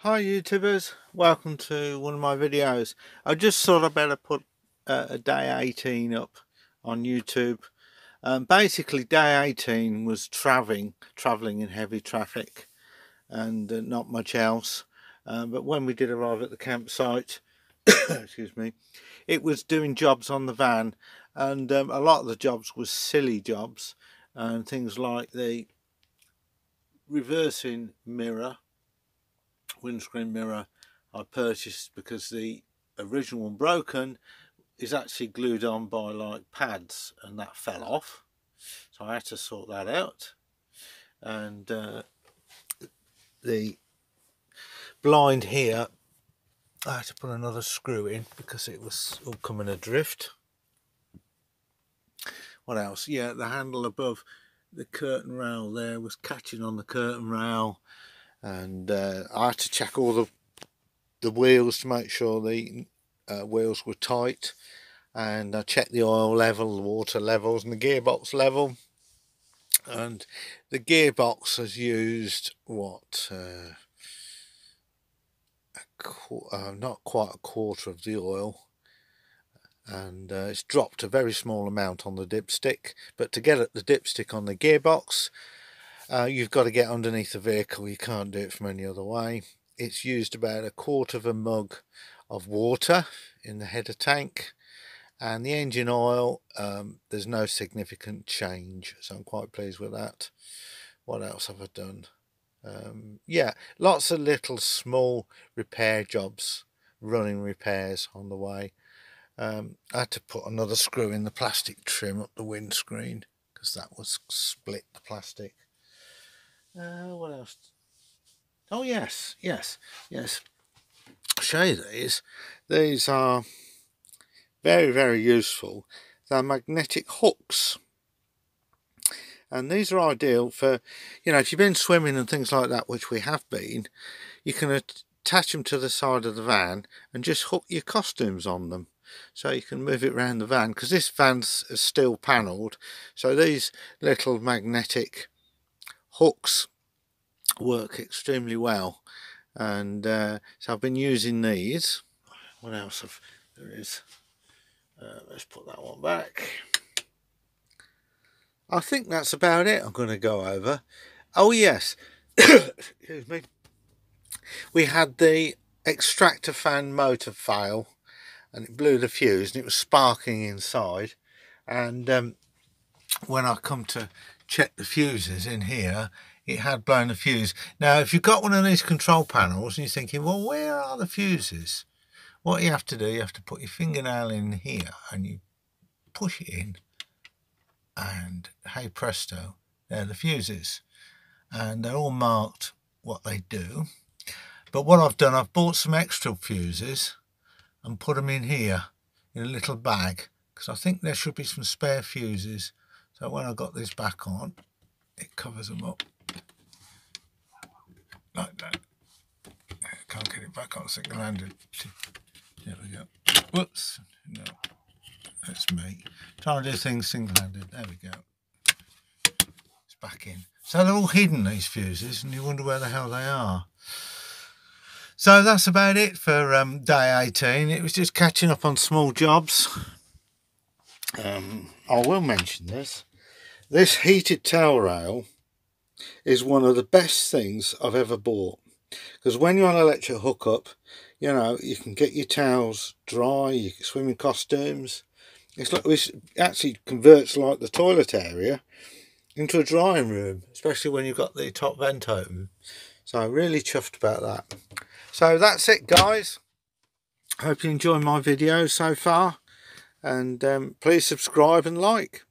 Hi YouTubers, welcome to one of my videos. I just thought I'd better put a day 18 up on YouTube. Basically day 18 was travelling in heavy traffic and not much else. But when we did arrive at the campsite, excuse me, it was doing jobs on the van, and a lot of the jobs was silly jobs, and things like the reversing mirror, windscreen mirror, I purchased because the original one broken is actually glued on by like pads, and that fell off, so I had to sort that out. And the blind here, I had to put another screw in because it was all coming adrift. What else? Yeah, the handle above the curtain rail there was catching on the curtain rail, and I had to check all the wheels to make sure the wheels were tight, and I checked the oil level, the water levels, and the gearbox level. And the gearbox has used what, not quite a quarter of the oil, and it's dropped a very small amount on the dipstick. But to get at the dipstick on the gearbox, you've got to get underneath the vehicle. You can't do it from any other way. It's used about a quarter of a mug of water in the header tank, and the engine oil, there's no significant change, so I'm quite pleased with that. What else have I done? Yeah, lots of little small repair jobs, running repairs on the way. I had to put another screw in the plastic trim up the windscreen because that was split, the plastic. What else? Oh yes. I'll show you these. These are very useful. They're magnetic hooks, and these are ideal for, if you've been swimming and things like that, which we have been. You can attach them to the side of the van and just hook your costumes on them, so you can move it around the van, because this van's steel panelled, so these little magnetic hooks work extremely well. And so I've been using these. What else there is? Let's put that one back. I think that's about it I'm going to go over. Oh yes, excuse me. We had the extractor fan motor fail, and it blew the fuse, and it was sparking inside. And when I come to check the fuses in here, it had blown the fuse. Now, if you've got one of these control panels and you're thinking, well, where are the fuses? What you have to do, you have to put your fingernail in here and you push it in, and hey presto, they're the fuses, and they're all marked what they do. But what I've done, I've bought some extra fuses and put them in here in a little bag, because I think there should be some spare fuses. So when I got this back on, it covers them up like that. I can't get it back on, single-handed. There we go. Whoops, no, that's me trying to do things single-handed. There we go, it's back in. So they're all hidden, these fuses, and you wonder where the hell they are. So that's about it for day 18. It was just catching up on small jobs. I will mention this heated towel rail is one of the best things I've ever bought, because when you're on electric hookup, you can get your towels dry, your swimming costumes. It's like, it actually converts like the toilet area into a drying room, especially when you've got the top vent open. So I'm really chuffed about that. So that's it, guys. Hope you enjoy my video so far, and please subscribe and like.